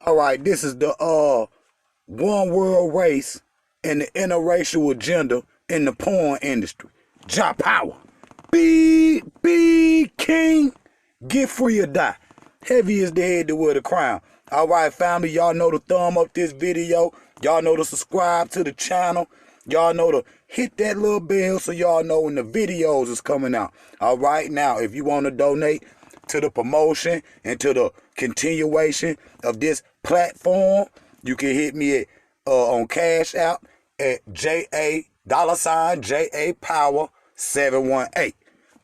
All right, this is the one world race and the interracial agenda in the porn industry. Jah power. Be king. Get free or die. Heavy is the head to wear the crown. All right, family, y'all know to thumb up this video. Y'all know to subscribe to the channel. Y'all know to hit that little bell so y'all know when the videos is coming out. All right, now, if you want to donate to the promotion and to the continuation of this platform, you can hit me at on Cash App at JA$Power 718.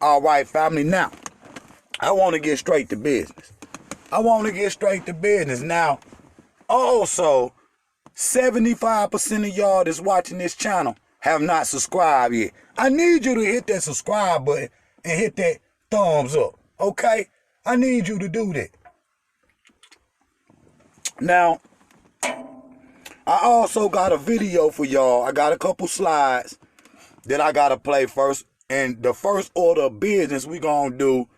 All right, family. Now, I want to get straight to business. Now, also, 75% of y'all that's watching this channel have not subscribed yet. I need you to hit that subscribe button and hit that thumbs up. Okay? I need you to do that. Now, I also got a video for y'all. I got a couple slides that I got to play first. And the first order of business, we going to do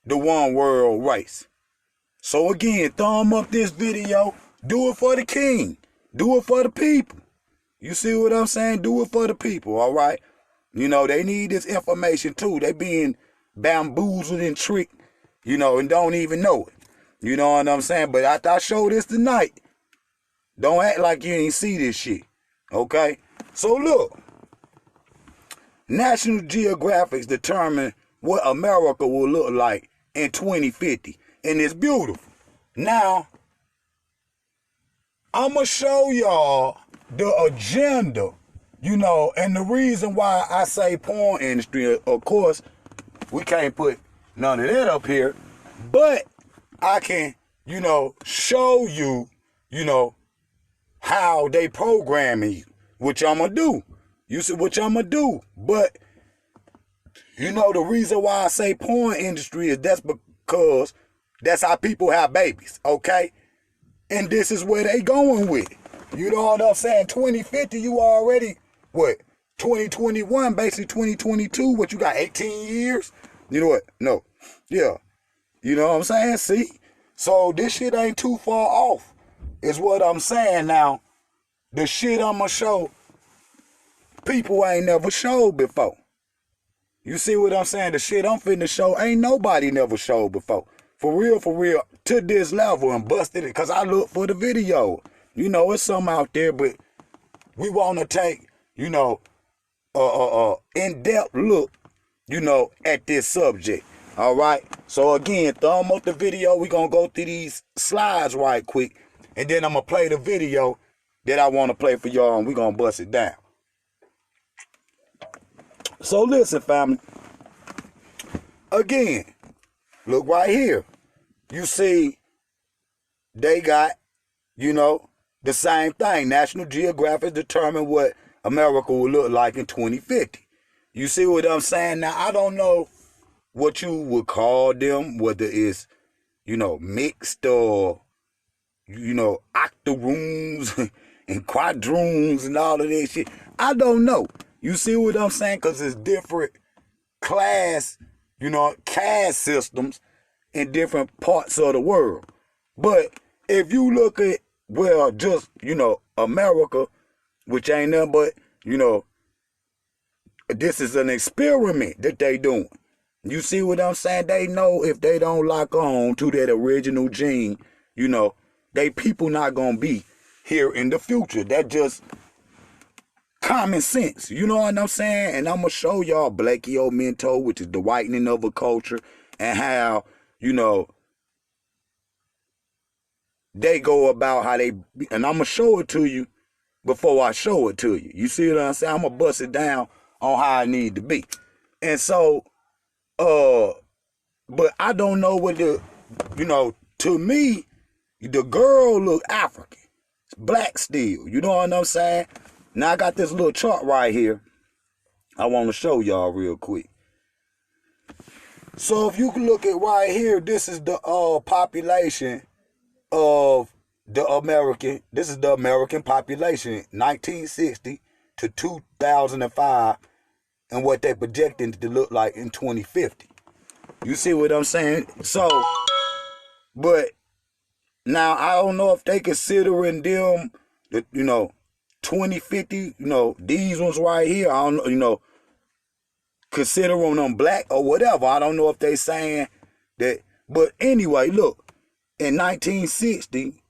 the one world race. So again, thumb up this video. Do it for the king. Do it for the people. You see what I'm saying? Do it for the people, all right? You know, they need this information too. They being bamboozled and tricked, you know, and don't even know it. You know what I'm saying? But after I show this tonight, don't act like you ain't see this shit, okay? So look, National Geographic's determined what America will look like in 2050, and it's beautiful. Now, I'm going to show y'all the agenda, you know, and the reason why I say porn industry. Of course, we can't put none of that up here, but I can, you know, show you, you know, how they programming you, which I'm going to do. You see what I'm going to do. But, you know, the reason why I say porn industry is that's because that's how people have babies, okay? And this is where they going with it. You know what I'm saying? 2050, you already, what, 2021, basically 2022, what, you got 18 years? You know what? No. Yeah. You know what I'm saying? See? So this shit ain't too far off, is what I'm saying. Now, the shit I'm going to show, people ain't never showed before. You see what I'm saying? The shit I'm finna show ain't nobody never showed before. For real, to this level, and busted it, because I look for the video. You know, it's some out there, but we want to take, you know, in-depth look, you know, at this subject. All right? So, again, thumb up the video. We're going to go through these slides right quick, and then I'm going to play the video that I want to play for y'all, and we're going to bust it down. So, listen, family. Again, look right here. You see, they got, you know, the same thing. National Geographic determined what America will look like in 2050. You see what I'm saying? Now, I don't know what you would call them, whether it's, you know, mixed or, you know, octoroons and quadroons and all of that shit. I don't know. You see what I'm saying? Because it's different class, you know, caste systems in different parts of the world. But if you look at, well, just, you know, America, which ain't nothing but, you know, this is an experiment that they doing. You see what I'm saying? They know if they don't lock on to that original gene, you know, they people not gonna be here in the future. That just common sense. You know what I'm saying? And I'm gonna show y'all Blackio-Mento, which is the whitening of a culture, and how, you know, they go about how they, and I'm going to show it to you before I show it to you. You see what I'm saying? I'm going to bust it down on how I need to be. And so, but I don't know what the, you know, to me, the girl look African. It's black still. You know what I'm saying? Now I got this little chart right here I want to show y'all real quick. So if you can look at right here, this is the population of the American, this is the American population, 1960 to 2005, and what they projecting to look like in 2050. You see what I'm saying? So, but Now, I don't know if they considering them, the, 2050, these ones right here, I don't know, considering them black or whatever. I don't know if they saying that. But anyway, look, in 1960,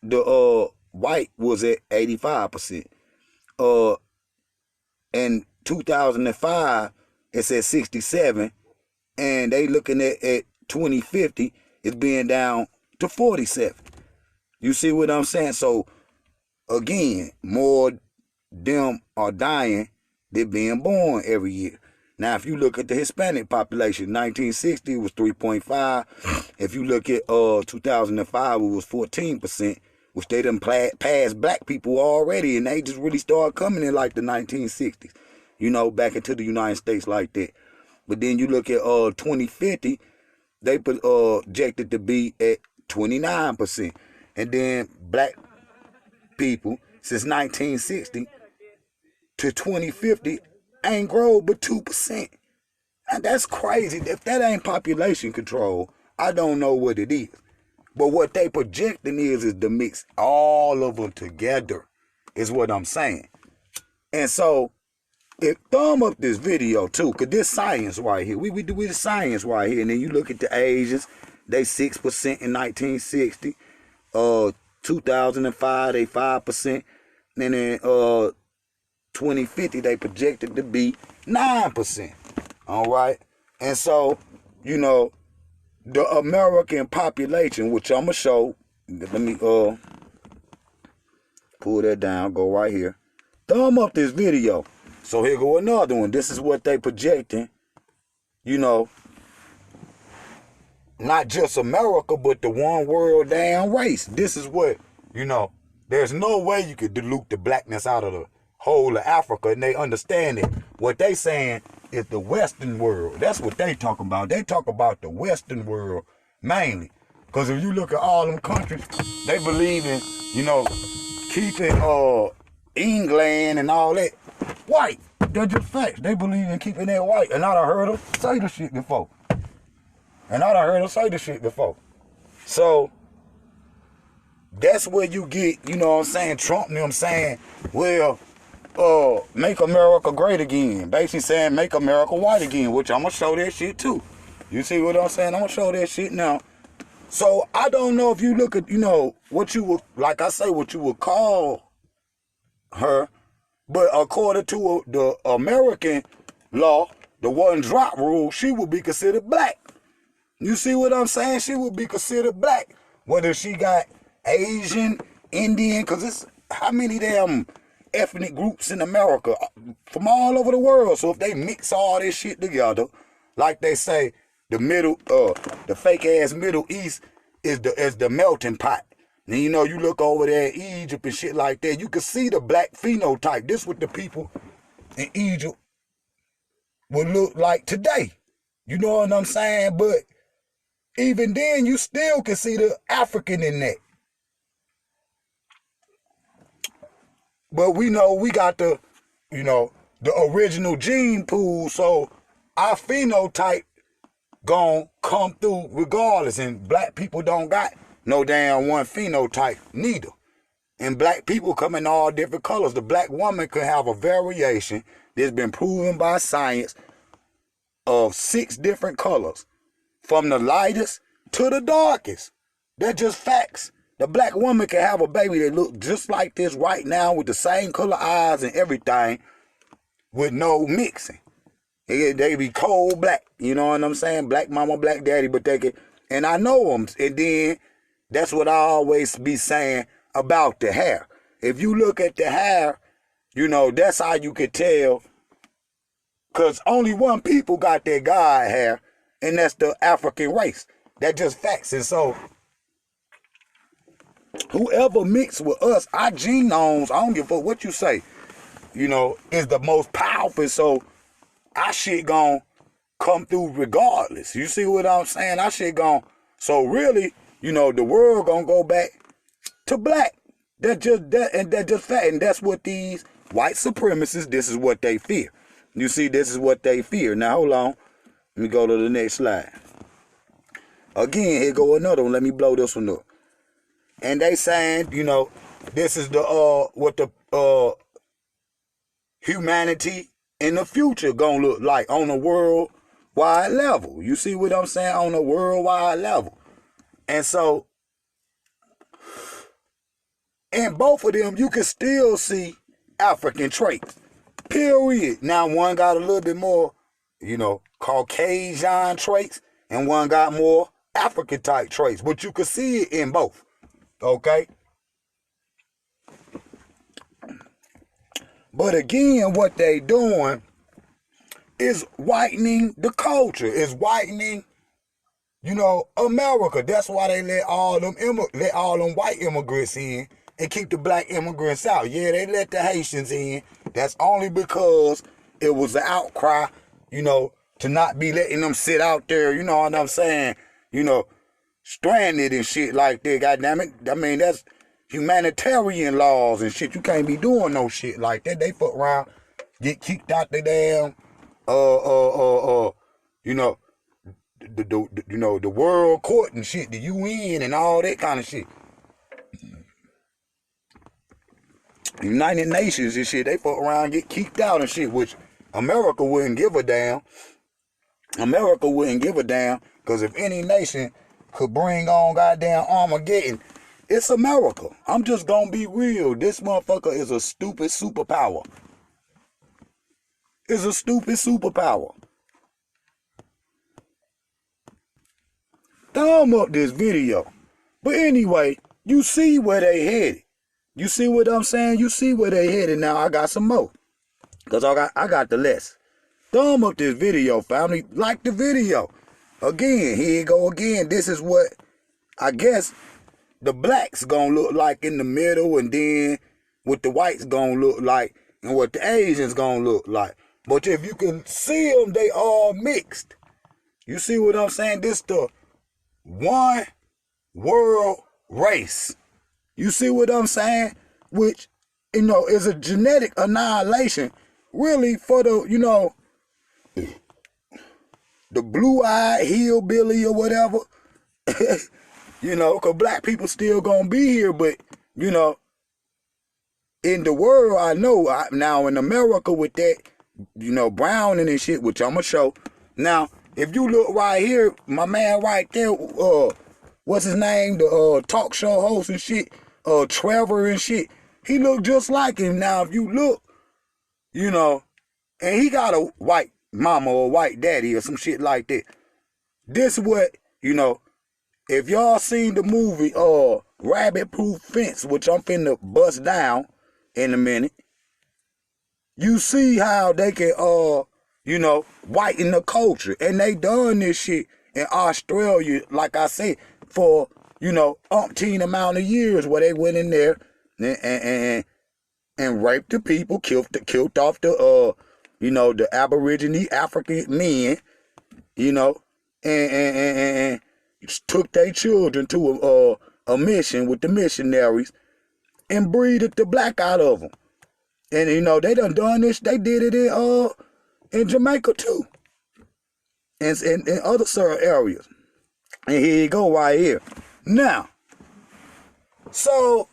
the white was at 85%. In 2005, it's at 67, and they looking at 2050, it's being down to 47. You see what I'm saying? So again, more them are dying than being born every year. Now, if you look at the Hispanic population, 1960 was 3.5. If you look at 2005, it was 14%, which they done passed black people already, and they just really started coming in like the 1960s, back into the United States like that. But then you look at 2050, they projected to be at 29%. And then black people, since 1960 to 2050, ain't grown but 2%. And that's crazy. If that ain't population control, I don't know what it is. But what they projecting is to mix all of them together, is what I'm saying. And so, thumb up this video too, because this science right here. We do the science right here. And then you look at the Asians, they 6% in 1960. 2005, they 5%. And then 2050, they projected to be 9%. All right? And so, the American population, which I'm going to show, let me pull that down, go right here. Thumb up this video. So here go another one. This is what they projecting, not just America, but the one world damn race. This is what, there's no way you could dilute the blackness out of the whole of Africa, and they understand it. What they saying is the Western world. That's what they talk about. They talk about the Western world mainly. Because if you look at all them countries, they believe in, keeping England and all that white. They're just facts. They believe in keeping that white. And I done heard them say the shit before. So, that's where you get, Trump and them saying, well, make America great again. Basically saying make America white again, which I'm going to show that shit too. You see what I'm saying? I'm going to show that shit now. So I don't know if you look at, what you would, like I say, what you would call her, but according to the American law, the one drop rule, she would be considered black. You see what I'm saying? She would be considered black. Whether she got Asian, Indian, because it's how many damn ethnic groups in America from all over the world. So if they mix all this shit together, like they say, the fake ass Middle East is the melting pot. And you look over there in Egypt and shit like that, you can see the black phenotype. This what the people in Egypt would look like today. You know what I'm saying? But even then, you still can see the African in that. But we know we got the original gene pool, so our phenotype gon' come through regardless. And black people don't got no damn one phenotype neither. And black people come in all different colors. The black woman could have a variation that's been proven by science of 6 different colors, from the lightest to the darkest. They're just facts. The black woman can have a baby that look just like this right now with the same color eyes and everything with no mixing. They be cold black, you know what I'm saying? Black mama, black daddy, but they can, and I know them. And then that's what I always be saying about the hair. If you look at the hair, that's how you could tell, because only one people got their God hair, and that's the African race. That's just facts. And so whoever mixed with us, our genomes, I don't give a fuck what you say, is the most powerful. So our shit gon' come through regardless. You see what I'm saying? Our shit gon', so really, the world gonna go back to black. That's just that, and that's just fact. And that's what these white supremacists, this is what they fear. You see, this is what they fear. Now hold on. Let me go to the next slide. Again, here go another one. Let me blow this one up. And they saying, you know, this is the what the humanity in the future gonna look like on a worldwide level. You see what I'm saying? On a worldwide level. And so in both of them, you can still see African traits. Period. Now one got a little bit more, you know, Caucasian traits, and one got more African type traits. But you can see it in both. Okay? But again, what they doing is whitening the culture, is whitening, you know, America. That's why they let all them white immigrants in and keep the black immigrants out. Yeah, they let the Haitians in. That's only because it was an outcry, you know, to not be letting them sit out there, you know what I'm saying, you know, stranded and shit like that, goddammit. I mean, that's humanitarian laws and shit. You can't be doing no shit like that. They fuck around, get kicked out the damn, you know, the world court and shit, the UN and all that kind of shit. United Nations and shit, they fuck around, get kicked out and shit, which America wouldn't give a damn. America wouldn't give a damn, because if any nation could bring on goddamn Armageddon, it's America. I'm just gonna be real. This motherfucker is a stupid superpower. It's a stupid superpower. Thumb up this video. But anyway, you see where they headed. You see what I'm saying? You see where they headed. Now I got some more, because I got the list. Thumb up this video, family. Like the video. Again, here you go again. This is what I guess the blacks gonna look like in the middle, and then what the whites gonna look like, and what the Asians gonna look like. But if you can see them, they all mixed. You see what I'm saying? This the one world race. You see what I'm saying? Which, you know, is a genetic annihilation, really, for the, you know, the blue-eyed hillbilly or whatever. You know, because black people still gonna be here, but, you know, in the world, I know, now in America with that, you know, browning and shit, which I'm gonna show. Now, if you look right here, my man right there, what's his name? The talk show host and shit, Trevor and shit. He look just like him. Now, if you look, you know, and he got a white mama or white daddy or some shit like that. This what, you know, if y'all seen the movie Rabbit Proof Fence, which I'm finna bust down in a minute, you see how they can, you know, whiten the culture. And they done this shit in Australia, like I said, for, you know, umpteen amount of years, where they went in there and raped the people, killed off the, you know, the Aborigine African men, you know, and took their children to a mission with the missionaries and breeded the black out of them. And, you know, they done this. They did it in Jamaica, too. And in other certain areas. And here you go right here. Now, so,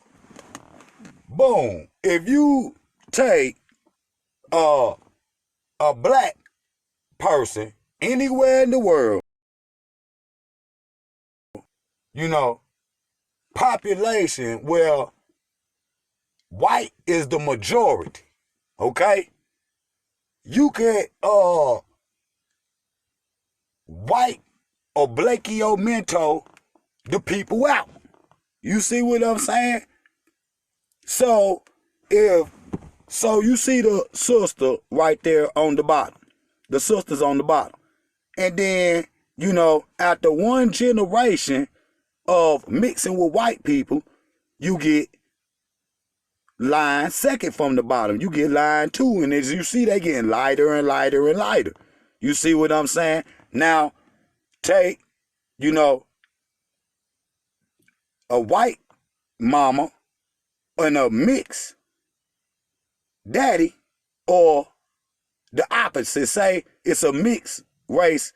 boom. If you take a black person anywhere in the world, you know, population where white is the majority, okay? You can white or Blakeomento the people out. You see what I'm saying? So you see the sister right there on the bottom. The sister's on the bottom. And then, you know, after one generation of mixing with white people, you get line second from the bottom. You get line 2, and as you see, they getting lighter and lighter and lighter. You see what I'm saying? Now, take, you know, a white mama and a mixed daddy, or the opposite. Say it's a mixed race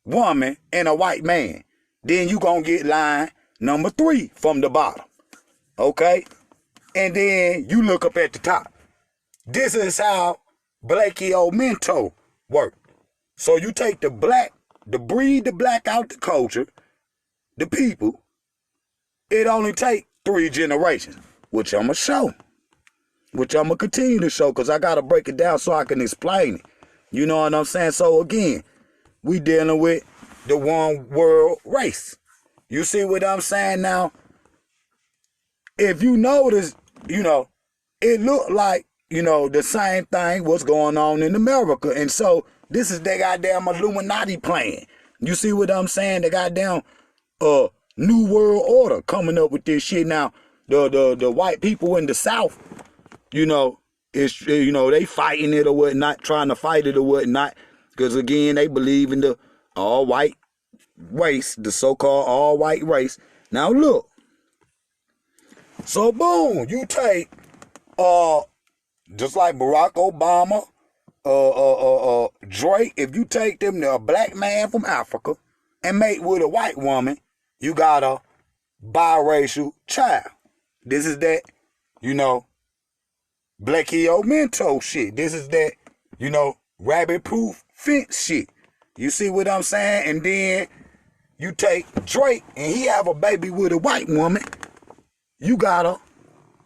woman and a white man. Then you gonna get line number 3 from the bottom. Okay? And then you look up at the top. This is how Blackio work. So you take the breed the black out the culture, the people. It only take 3 generations, which I'm going to show. Which I'm going to continue to show because I got to break it down so I can explain it. You know what I'm saying? So again, we dealing with the one world race. You see what I'm saying now? If you notice, you know, it looked like, you know, the same thing was going on in America. And so this is their goddamn Illuminati plan. You see what I'm saying? The goddamn New World Order coming up with this shit now. The white people in the South, you know, it's, you know, they fighting it or whatnot, trying to fight it or whatnot. Because again, they believe in the all-white race, the so-called all-white race. Now look. So boom, you take just like Barack Obama, Drake, if you take them to a black man from Africa and mate with a white woman, you got a biracial child. This is that, you know, Blackio shit. This is that, you know, rabbit-proof fence shit. You see what I'm saying? And then you take Drake and he have a baby with a white woman. You got a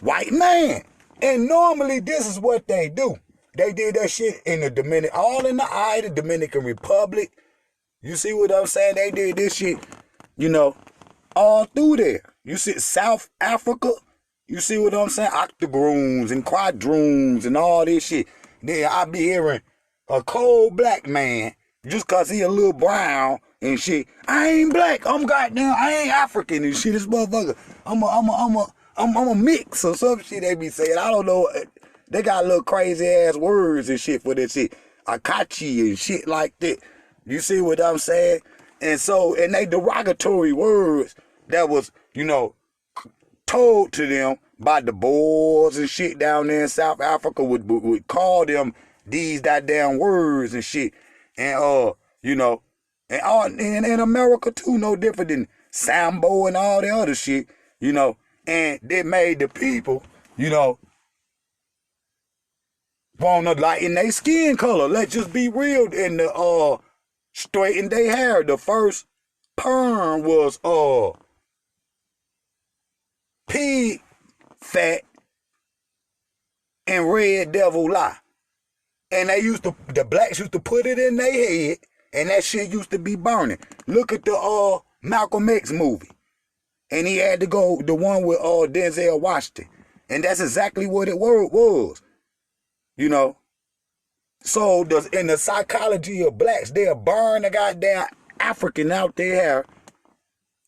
white man. And normally this is what they do. They did that shit in the all in the Dominican Republic. You see what I'm saying? They did this shit, you know, all through there. You see South Africa. You see what I'm saying? Octogrooms and quadroons and all this shit. Then I be hearing a cold black man just cause he a little brown and shit. I ain't black. I'm goddamn. I ain't African and shit. This motherfucker. I'm a mix or some shit they be saying. I don't know. They got little crazy ass words and shit for this shit. Akachi and shit like that. You see what I'm saying? And so, and they derogatory words that was, you know, told to them by the Boers and shit down there in South Africa would call them these goddamn words and shit. And, you know, and in America too, no different than Sambo and all the other shit, you know. And they made the people, you know, wanna lighten their skin color. Let's just be real. And the straighten their hair. The first perm was pig fat and red devil lie. And the blacks used to put it in their head, and that shit used to be burning. Look at the Malcolm X movie. And he had to go, the one with Denzel Washington. And that's exactly what it was. You know? So in the psychology of blacks, they'll burn the goddamn African out their hair,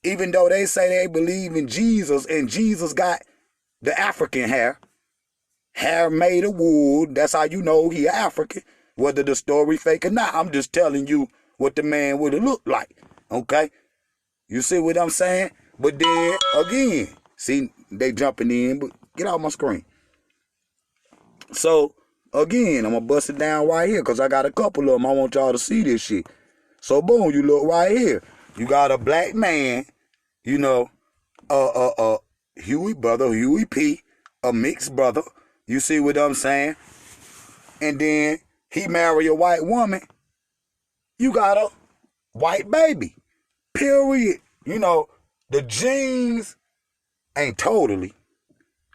even though they say they believe in Jesus, and Jesus got the African hair. Hair made of wool. That's how you know he African, whether the story fake or not. I'm just telling you what the man would have looked like. Okay? You see what I'm saying? But then, again, see, they jumping in, but get out my screen. So, again, I'm going to bust it down right here because I got a couple of them. I want y'all to see this shit. So, boom, you look right here. You got a black man, you know, Huey P., a mixed brother. You see what I'm saying? And then he marry a white woman. You got a white baby. Period. You know, the genes ain't totally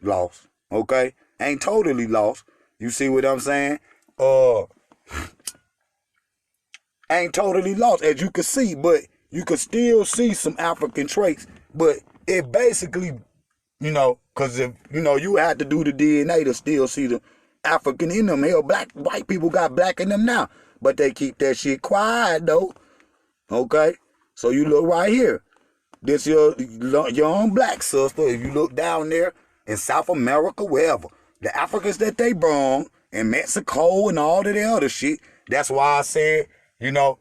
lost. Okay? Ain't totally lost. You see what I'm saying? Ain't totally lost, as you can see, but you could still see some African traits. But it basically, you know, because if, you know, you had to do the DNA to still see the African in them. Hell, white people got black in them now. But they keep that shit quiet, though. Okay? So you look right here. This your young black sister. If you look down there in South America, wherever, the Africans that they brought in Mexico and all of the other shit, that's why I said, you know,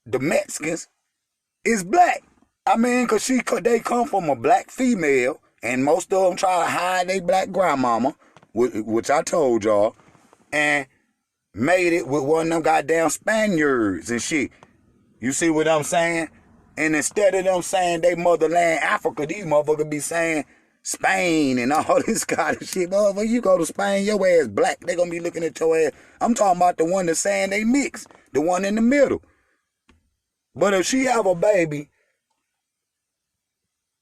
the Mexicans is black. I mean, because they come from a black female, and most of them try to hide their black grandmama, which I told y'all, and made it with one of them goddamn Spaniards and shit. You see what I'm saying? And instead of them saying they motherland Africa, these motherfuckers be saying Spain and all this kind of shit. Motherfucker, you go to Spain, your ass black. They gonna be looking at your ass. I'm talking about the one that's saying they mix. The one in the middle. But if she have a baby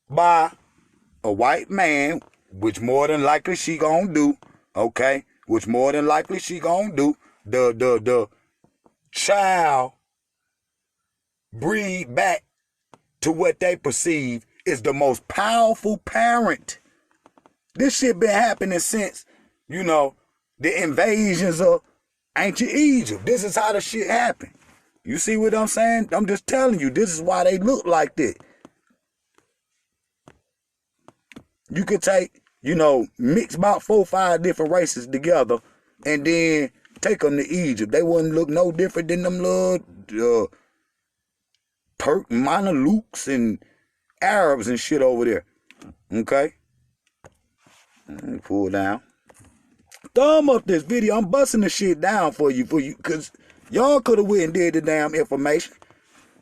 by a white man, which more than likely she gonna do, okay? Which more than likely she gonna do, the child breed back to what they perceive is the most powerful parent. This shit been happening since, you know, the invasions of ancient Egypt. This is how the shit happened. You see what I'm saying? I'm just telling you, this is why they look like that. You could take, you know, mix about 4 or 5 different races together and then take them to Egypt. They wouldn't look no different than them little Turk, Mamelukes and Arabs and shit over there. Okay? Let me pull down. Thumb up this video. I'm busting the shit down for you, because y'all could have went and did the damn information.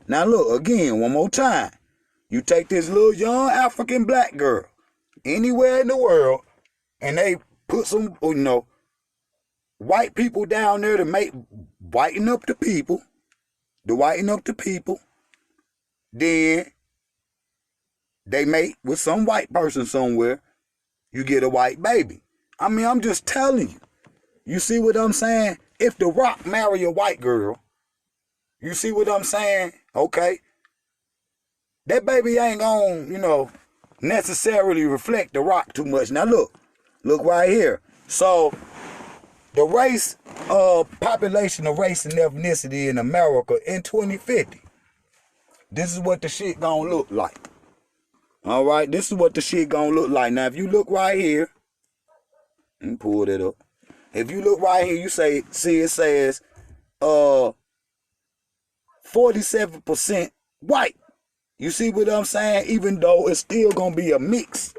Now look, again, one more time. You take this little young African black girl anywhere in the world, and they put some, you know, white people down there to make whiten up the people. Then they mate with some white person somewhere. You get a white baby. I mean, I'm just telling you. You see what I'm saying? If The Rock marry a white girl, you see what I'm saying? Okay. That baby ain't gonna, you know, necessarily reflect The Rock too much. Now look right here. So the race population of race and ethnicity in America in 2050. This is what the shit gonna look like. All right, this is what the shit gonna look like. Now, if you look right here, let me pull that up. If you look right here, you see it says 47% white. You see what I'm saying? Even though it's still gonna be a mixed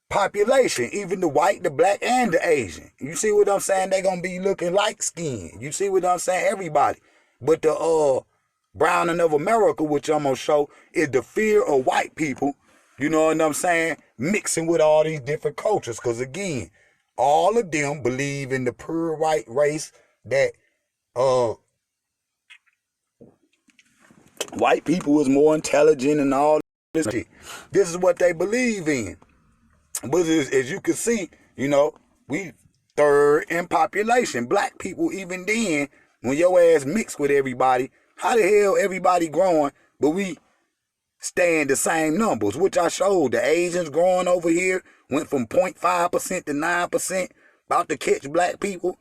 population, even the white, the black, and the Asian. You see what I'm saying? They gonna be looking like skin. You see what I'm saying? Everybody. But the browning of America, which I'm gonna show, is the fear of white people, you know what I'm saying, mixing with all these different cultures. Because again, all of them believe in the pure white race, that white people is more intelligent and all this shit. This is what they believe in. But as you can see, you know, we third in population. Black people, even then, when your ass mixed with everybody, how the hell everybody growing, but we stay in the same numbers, which I showed. The Asians growing over here went from 0.5% to 9%, about to catch black people.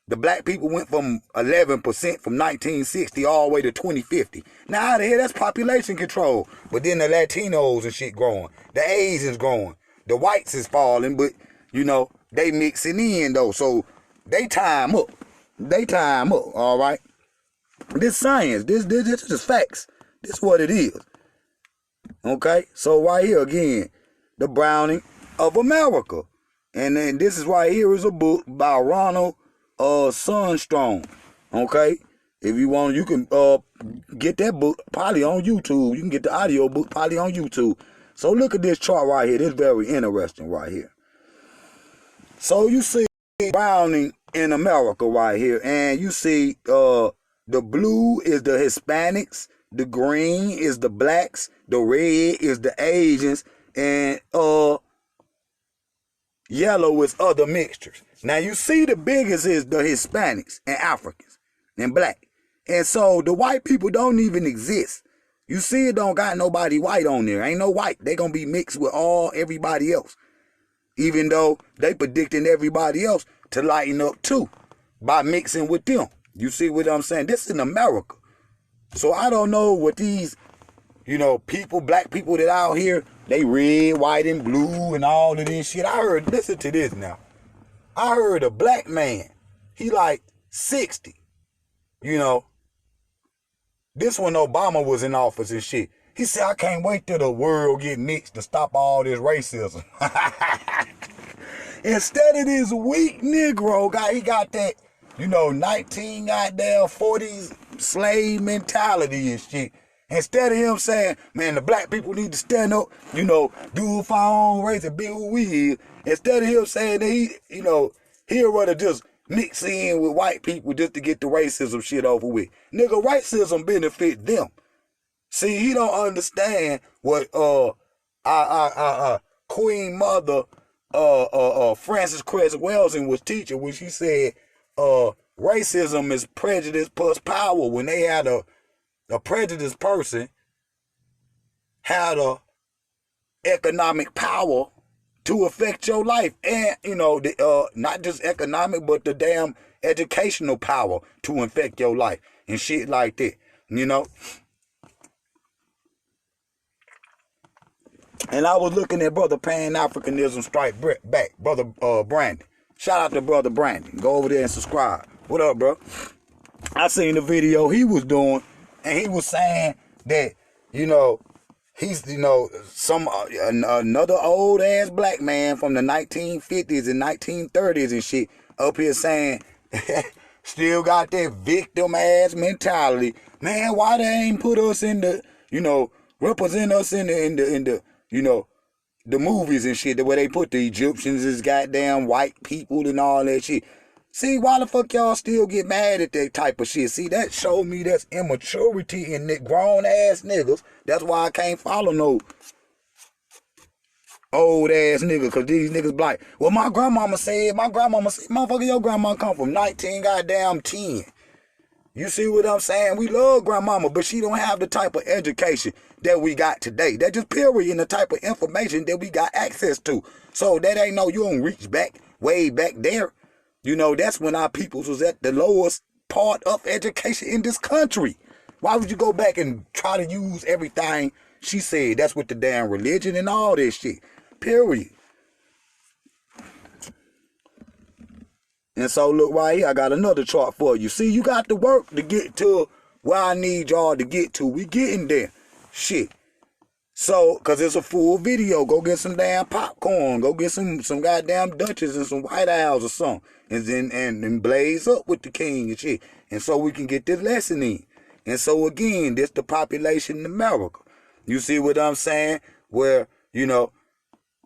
The black people went from 11% from 1960 all the way to 2050. Now, how the hell, that's population control. But then the Latinos and shit growing. The Asians growing. The whites is falling, but, you know, they mixing in, though. So, they time up. All right? This science, this is facts. This is what it is. Okay? So right here again, the browning of America. And then this is right here is a book by Ronald Sunstrong. Okay? If you want, you can get that book probably on YouTube. You can get the audio book probably on YouTube. So look at this chart right here. This is very interesting right here. So you see browning in America right here. And you see the blue is the Hispanics, the green is the blacks, the red is the Asians, and yellow is other mixtures. Now you see the biggest is the Hispanics and Africans and black. And so the white people don't even exist. You see it don't got nobody white on there. Ain't no white. They gonna be mixed with everybody else. Even though they predicting everybody else to lighten up too by mixing with them. You see what I'm saying? This is in America. So I don't know what these, you know, people, black people that out here, they red, white, and blue and all of this shit. I heard, listen to this now. I heard a black man, he like 60, you know. This when Obama was in office and shit. He said, I can't wait till the world get mixed to stop all this racism. Instead of this weak Negro guy, he got that, you know, 19 goddamn 40s, slave mentality and shit. Instead of him saying, man, the black people need to stand up, you know, do it for our own race and be who we is. Instead of him saying that he, you know, he'd rather just mix in with white people just to get the racism shit over with. Nigga, racism benefit them. See, he don't understand what our Queen Mother Frances Cress Welsing was teaching when she said racism is prejudice plus power. When they had a prejudiced person had a economic power to affect your life, and you know, not just economic, but the damn educational power to affect your life and shit like that, you know. And I was looking at Brother Pan-Africanism Strike Back, Brother Brandon. Shout out to Brother Brandon. Go over there and subscribe. What up, bro? I seen the video he was doing, and he was saying that, you know, he's, you know, another old ass black man from the 1950s and 1930s and shit up here saying, still got that victim ass mentality. Man, why they ain't put us in the, you know, represent us in the you know, the movies and shit, the way they put the Egyptians as goddamn white people and all that shit. See, why the fuck y'all still get mad at that type of shit? See, that showed me that's immaturity in grown ass niggas. That's why I can't follow no old ass nigga, cause these niggas be like, well, my grandmama said, motherfucker, your grandma come from 1910. You see what I'm saying? We love grandmama, but she don't have the type of education that we got today. That just period in the type of information that we got access to. So that ain't no, you don't reach back, way back there. You know, that's when our peoples was at the lowest part of education in this country. Why would you go back and try to use everything she said? That's with the damn religion and all this shit. Period. And so look right here, I got another chart for you. See, you got to work to get to where I need y'all to get to. We getting there. Shit. So, cause it's a full video. Go get some damn popcorn. Go get some goddamn Dutchess and some White Owls or something. And then and blaze up with the king and shit. And so we can get this lesson in. And so again, this the population in America. You see what I'm saying? Where, you know,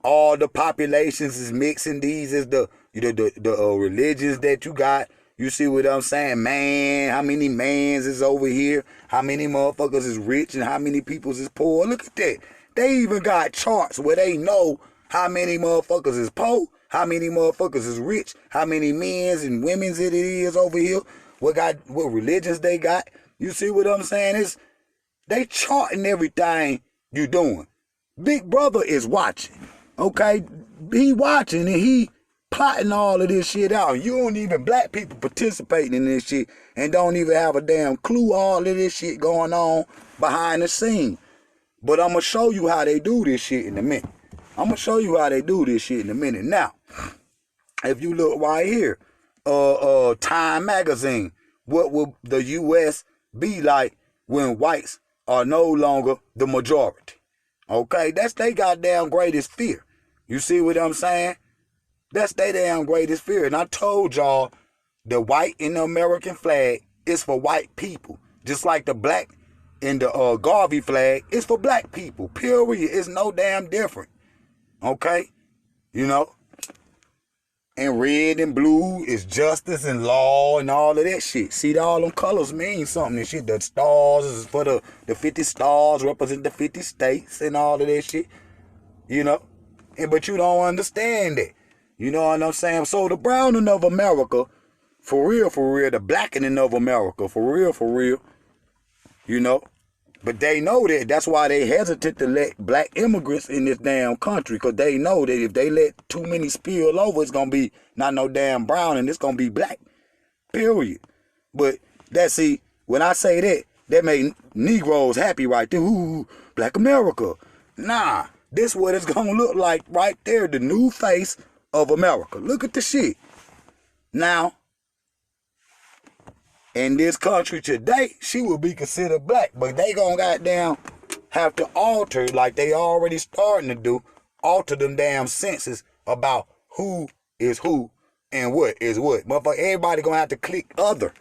all the populations is mixing. These is the religions that you got. You see what I'm saying? Man, how many mans is over here? How many motherfuckers is rich and how many peoples is poor? Look at that. They even got charts where they know how many motherfuckers is poor, how many motherfuckers is rich, how many men's and women's it is over here, what religions they got. You see what I'm saying? They charting everything you doing. Big Brother is watching. Okay? He watching and he plotting all of this shit out. You don't even, black people participating in this shit and don't even have a damn clue all of this shit going on behind the scene. But I'm going to show you how they do this shit in a minute. Now, if you look right here, Time Magazine, what will the U.S. be like when whites are no longer the majority? Okay, that's their goddamn greatest fear. You see what I'm saying? That's their damn greatest fear. And I told y'all, the white in the American flag is for white people. Just like the black in the Garvey flag is for black people. Period. It's no damn different. Okay? You know? And red and blue is justice and law and all of that shit. See, all them colors mean something and shit. The stars is for the 50 stars represent the 50 states and all of that shit. You know? But you don't understand that. You know what I'm saying? So the browning of America, for real, the blackening of America, for real, you know. But they know that. That's why they hesitate to let black immigrants in this damn country, because they know that if they let too many spill over, it's going to be not no damn brown and it's going to be black. Period. But see, when I say that make Negroes happy right there. Ooh, Black America. Nah, this what it's going to look like right there, the new face of America. Look at the shit. Now, in this country today, she will be considered black, but they gonna goddamn have to alter, like they already starting to do, alter them damn senses about who is who and what is what. Motherfucker, everybody gonna have to click other.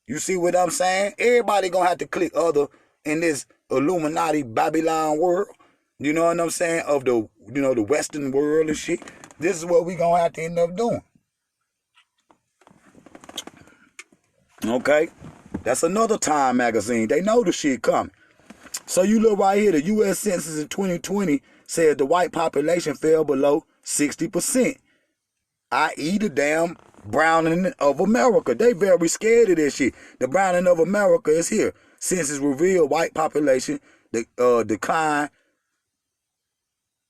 You see what I'm saying? Everybody gonna have to click other in this Illuminati Babylon world. You know what I'm saying? Of the, you know, the Western world and shit. This is what we gonna have to end up doing. Okay? That's another Time magazine. They know the shit coming. So you look right here, the U.S. Census in 2020 said the white population fell below 60%, i.e. the damn browning of America. They very scared of this shit. The browning of America is here. Census revealed white population decline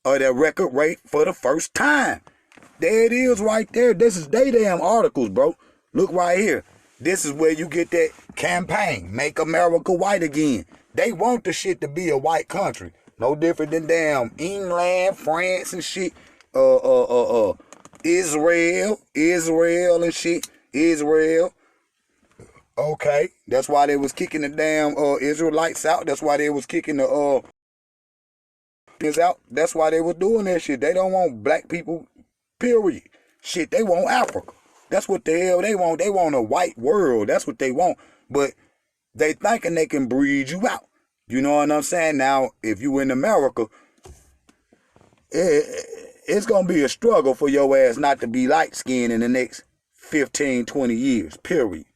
of their record rate for the first time. There it is right there. This is they damn articles, bro. Look right here. This is where you get that campaign, Make America White Again. They want the shit to be a white country. No different than damn England, France and shit. Israel and shit. Israel. Okay. That's why they was kicking the damn Israelites out. That's why they was kicking the out. That's why they was doing that shit. They don't want black people, period. Shit, they want Africa. That's what the hell they want. They want a white world. That's what they want. But they thinking they can breed you out. You know what I'm saying? Now, if you in America, it's going to be a struggle for your ass not to be light-skinned in the next 15, 20 years, period.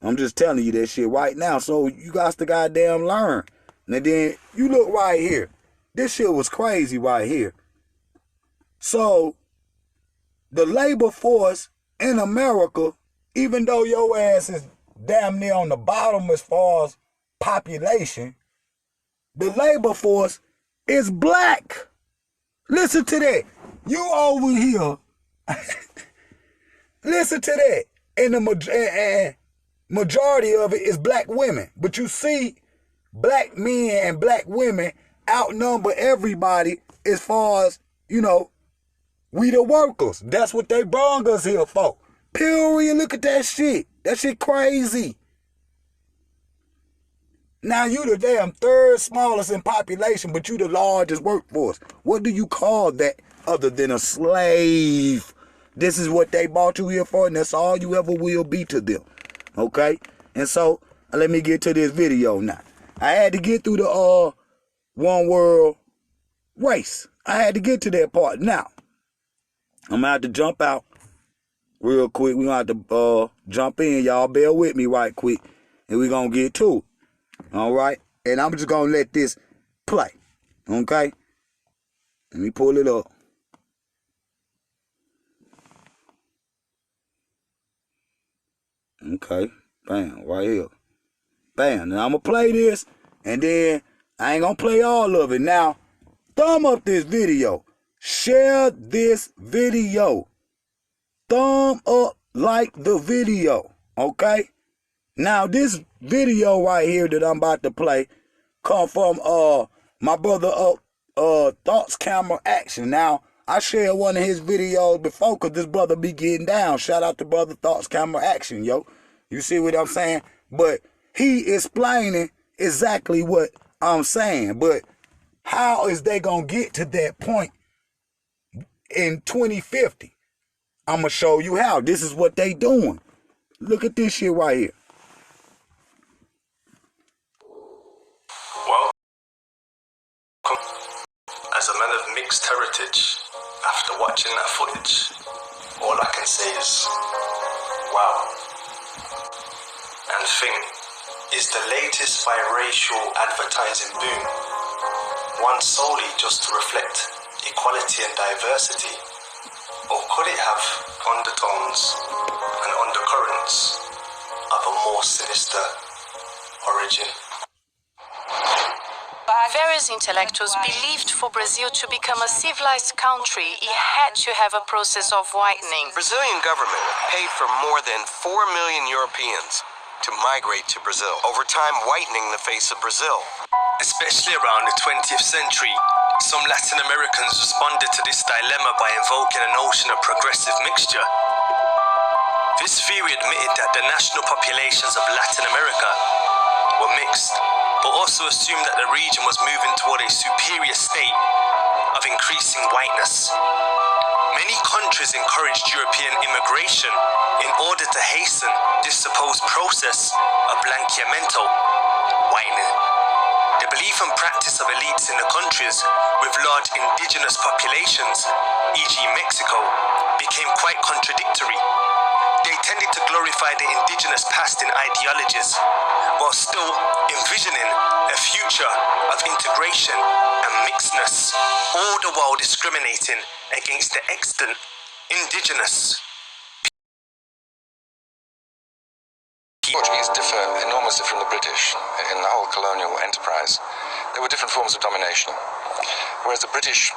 I'm just telling you that shit right now. So you got to goddamn learn. And then you look right here. This shit was crazy right here. So the labor force in America, even though your ass is damn near on the bottom as far as population, the labor force is black. Listen to that. You over here. Listen to that. And the majority of it is black women. But you see, black men and black women outnumber everybody as far as, you know, we the workers. That's what they brought us here for. Period. Look at that shit. That shit crazy. Now you the damn third smallest in population, but you the largest workforce. What do you call that other than a slave? This is what they bought you here for, and that's all you ever will be to them. Okay? And so, let me get to this video now. I had to get through the one world race. I had to get to that part. Now, I'm going to have to jump out real quick. We're going to have to jump in. Y'all bear with me right quick, and we're going to get to it. All right? And I'm just going to let this play. Okay? Let me pull it up. Okay. Bam. Right here. Bam. Now I'm going to play this, and then I ain't going to play all of it. Now, thumb up this video. Share this video. Thumb up, like the video. Okay? Now, this video right here that I'm about to play come from my brother Thoughts Camera Action. Now, I shared one of his videos before because this brother be getting down. Shout out to brother Thoughts Camera Action, yo. You see what I'm saying? But he explaining exactly what I'm saying. But how is they going to get to that point in 2050? I'm going to show you how. This is what they doing. Look at this shit right here. Well, as a man of mixed heritage, after watching that footage, all I can say is, wow. And Thing is the latest biracial advertising boom, one solely just to reflect equality and diversity, or could it have undertones and undercurrents of a more sinister origin? Various intellectuals believed for Brazil to become a civilized country, it had to have a process of whitening. Brazilian government paid for more than 4 million Europeans to migrate to Brazil, over time whitening the face of Brazil. Especially around the 20th century, some Latin Americans responded to this dilemma by invoking a notion of progressive mixture. This theory admitted that the national populations of Latin America were mixed, but also assumed that the region was moving toward a superior state of increasing whiteness. Many countries encouraged European immigration in order to hasten this supposed process of blanqueamiento, whitening. The belief and practice of elites in the countries with large indigenous populations, e.g. Mexico, became quite contradictory. They tended to glorify the indigenous past in ideologies, while still envisioning a future of integration and mixedness, all the while discriminating against the extant indigenous. The Portuguese differ enormously from the British in the whole colonial enterprise. There were different forms of domination, whereas the British,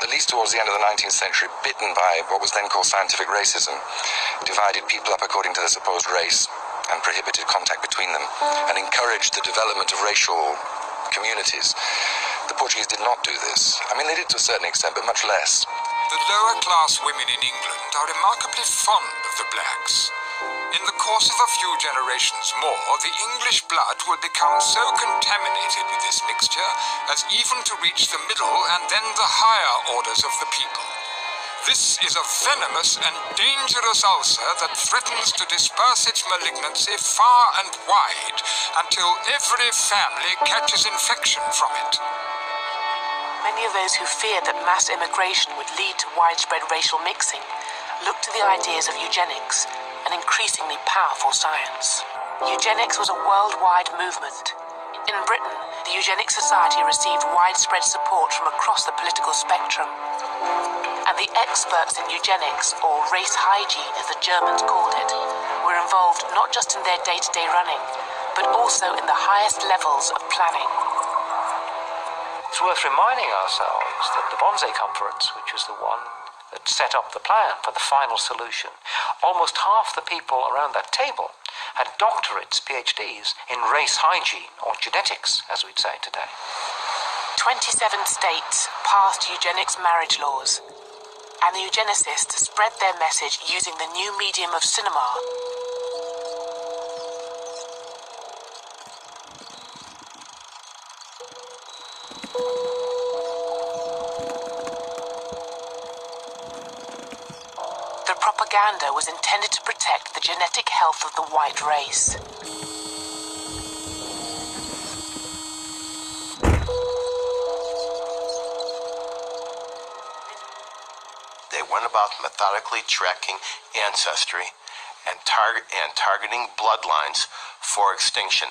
at least towards the end of the 19th century, bitten by what was then called scientific racism, divided people up according to their supposed race and prohibited contact between them and encouraged the development of racial communities. The Portuguese did not do this. I mean, they did to a certain extent, but much less. The lower class women in England are remarkably fond of the blacks. In the course of a few generations more, the English blood will become so contaminated with this mixture as even to reach the middle and then the higher orders of the people. This is a venomous and dangerous ulcer that threatens to disperse its malignancy far and wide until every family catches infection from it. Many of those who feared that mass immigration would lead to widespread racial mixing looked to the ideas of eugenics, an increasingly powerful science. Eugenics was a worldwide movement. In Britain, the Eugenic Society received widespread support from across the political spectrum. And the experts in eugenics, or race hygiene as the Germans called it, were involved not just in their day-to-day running, but also in the highest levels of planning. It's worth reminding ourselves that the Wannsee Conference, which was the one that set up the plan for the final solution, almost half the people around that table had doctorates, PhDs, in race hygiene, or genetics, as we'd say today. 27 states passed eugenics marriage laws, and the eugenicists spread their message using the new medium of cinema. The propaganda was intended to protect the genetic health of the white race. They went about methodically tracking ancestry and targeting bloodlines for extinction.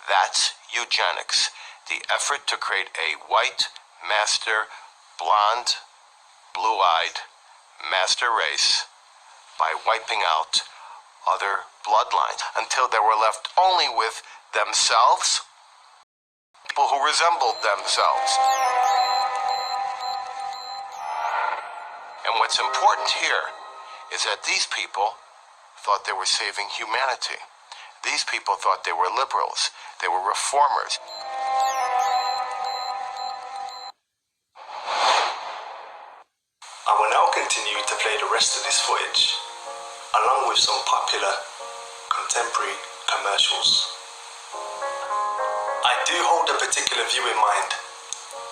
That's eugenics, the effort to create a white, master, blonde, blue-eyed, master race by wiping out other bloodlines until they were left only with themselves, people who resembled themselves. And what's important here is that these people thought they were saving humanity. These people thought they were liberals. They were reformers. I will now continue to play the rest of this footage, along with some popular contemporary commercials. I do hold a particular view in mind,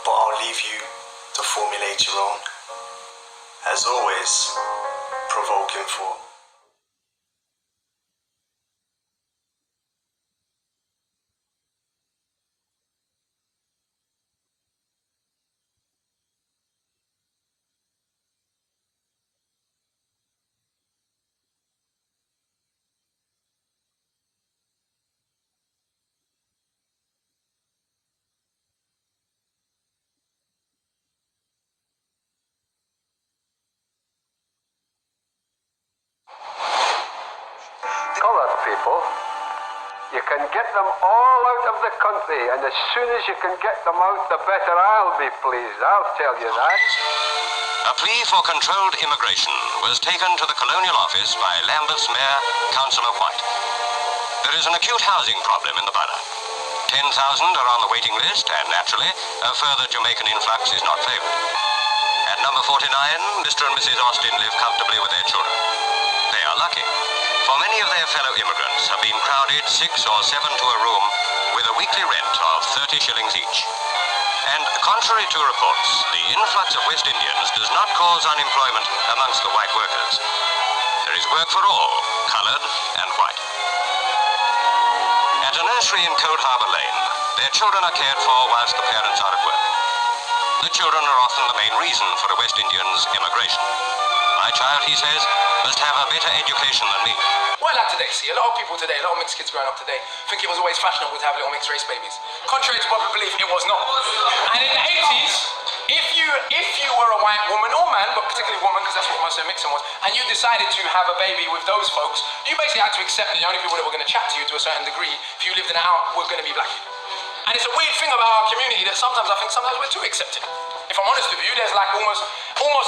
but I'll leave you to formulate your own. As always, provoking for. Colored people, you can get them all out of the country, and as soon as you can get them out, the better I'll be pleased, I'll tell you that. A plea for controlled immigration was taken to the Colonial Office by Lambert's Mayor, Councillor White. There is an acute housing problem in the borough. 10,000 are on the waiting list, and naturally, a further Jamaican influx is not favoured. At number 49, Mr. and Mrs. Austin live comfortably with their children. They are lucky, for many of their fellow immigrants have been crowded 6 or 7 to a room with a weekly rent of 30 shillings each. And contrary to reports, the influx of West Indians does not cause unemployment amongst the white workers. There is work for all, coloured and white. At a nursery in Cold Harbour Lane, their children are cared for whilst the parents are at work. The children are often the main reason for a West Indian's immigration. My child, he says, must have a better education than me. Well, like today, see, a lot of people today, a lot of mixed kids growing up today, think it was always fashionable to have little mixed race babies. Contrary to popular belief, it was not. And in the 80s, if you were a white woman or man, but particularly woman, because that's what most of the mixing was, and you decided to have a baby with those folks, you basically had to accept that the only people that were going to chat to you to a certain degree, if you lived in a house, were going to be black people. And it's a weird thing about our community that sometimes I think we're too accepting. If I'm honest with you, there's like almost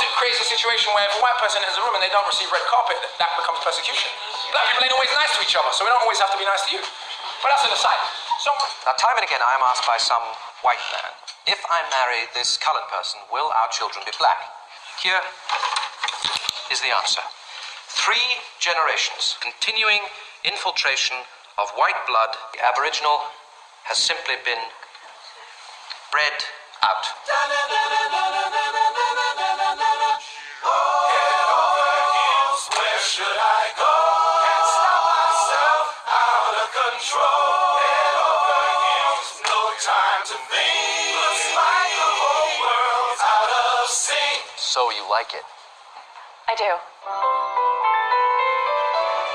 it creates a situation where if a white person enters a room and they don't receive red carpet, that becomes persecution. Black people ain't always nice to each other, so we don't always have to be nice to you. But that's an aside. So, Now, time and again, I am asked by some white man, if I marry this coloured person, will our children be black? Here is the answer. 3 generations, continuing infiltration of white blood. The Aboriginal has simply been bred out. Where should I go? Can't stop myself, out of control. Head over heels, no time to think. Looks like the whole world's out of sync. So you like it? I do.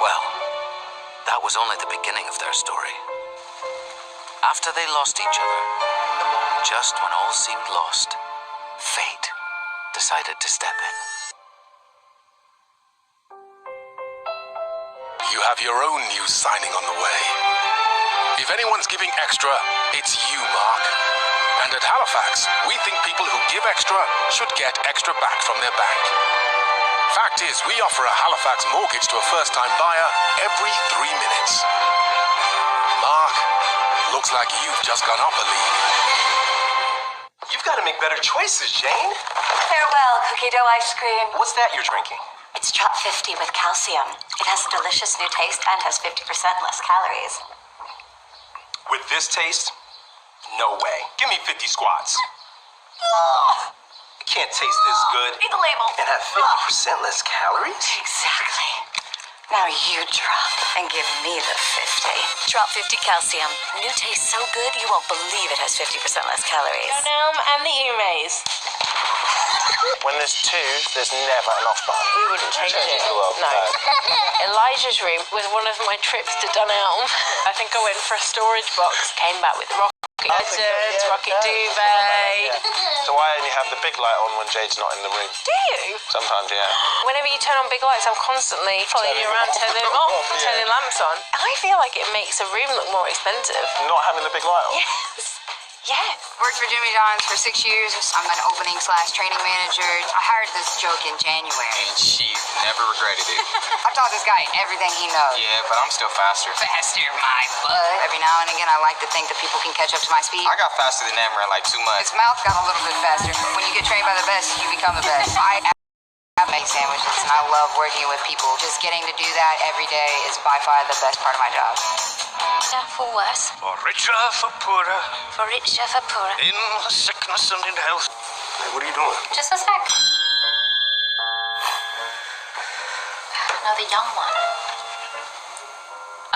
Well, that was only the beginning of their story. After they lost each other, just when all seemed lost, fate decided to step in. You have your own news signing on the way. If anyone's giving extra, it's you, Mark. And at Halifax, we think people who give extra should get extra back from their bank. Fact is, we offer a Halifax mortgage to a first-time buyer every 3 minutes. Mark, looks like you've just gone up a league. You've got to make better choices, Jane. Farewell, cookie dough ice cream. What's that you're drinking? It's Drop 50 with calcium. It has a delicious new taste and has 50% less calories. With this taste? No way. Give me 50 squats. I can't taste this good. Read the label. And have 50% less calories? Exactly. Now you drop and give me the 50. Drop 50 calcium. New taste so good you won't believe it has 50% less calories. And the Umays. When there's 2, there's never enough fun. We wouldn't change it. No. Elijah's room was one of my trips to Dunelm. I think I went for a storage box. Came back with rocket lizards, rocket duvet. So I only have the big light on when Jade's not in the room. Do you? Sometimes, yeah. Whenever you turn on big lights, I'm constantly following you around, turning them off, turning lamps on. I feel like it makes a room look more expensive. Not having the big light on? Yes. Yes. Worked for Jimmy John's for 6 years. I'm an opening/training manager. I hired this joke in January. And she never regretted it. I've taught this guy everything he knows. Yeah, but I'm still faster. Faster, my butt. Every now and again, I like to think that people can catch up to my speed. I got faster than Amber in like 2 months. His mouth got a little bit faster. When you get trained by the best, you become the best. I make sandwiches, and I love working with people. Just getting to do that every day is by far the best part of my job. For worse. For richer, for poorer, For richer, for poorer. in sickness and in health. Hey, what are you doing? Just a sec. Another young one.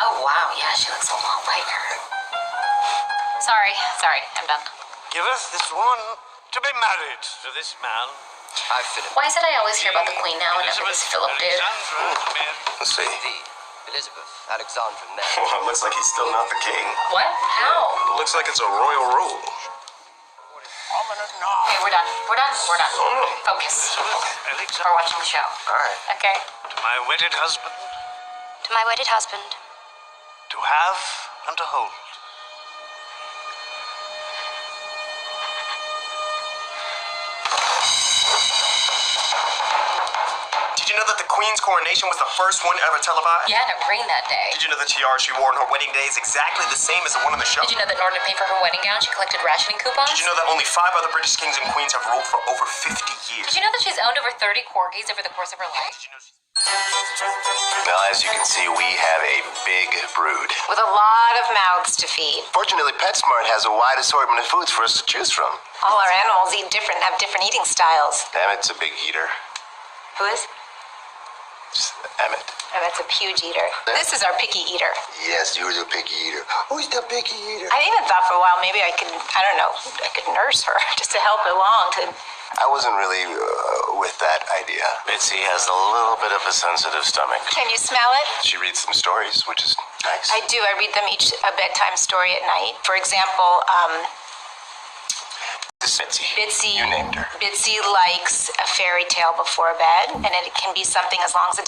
Oh, wow. Yeah, she looks a lot whiter. Sorry, I'm done. Giveth this woman to be married to this man. I fit it. Why is it I always hear about the Queen now and never this Philip dude? Let's see. Elizabeth Alexandra Mary. Well, it looks like he's still not the king. What? How? It looks like it's a royal rule. Okay, we're done. Focus. We're watching the show. All right. Okay. To my wedded husband, To my wedded husband. to have and to hold. Did you know that the Queen's coronation was the first one ever televised? Yeah, and it rained that day. Did you know the tiara she wore on her wedding day is exactly the same as the one on the show? Did you know that in order to pay for her wedding gown, she collected rationing coupons? Did you know that only 5 other British kings and queens have ruled for over 50 years? Did you know that she's owned over 30 corgis over the course of her life? Did you know Well, as you can see, we have a big brood. With a lot of mouths to feed. Fortunately, PetSmart has a wide assortment of foods for us to choose from. All our animals eat different, have different eating styles. Emmett's a big eater. Who is? Just Emmett. Emmett's a huge eater. This is our picky eater. Yes, you're the picky eater. Who's the picky eater? I even thought for a while maybe I could nurse her just to help along. I wasn't really with that idea. Bitsy has a little bit of a sensitive stomach. Can you smell it? She reads some stories, which is nice. I do. I read them each a bedtime story at night. For example, This is Bitsy. Bitsy. You named her. Bitsy likes a fairy tale before bed, and it can be something as long as it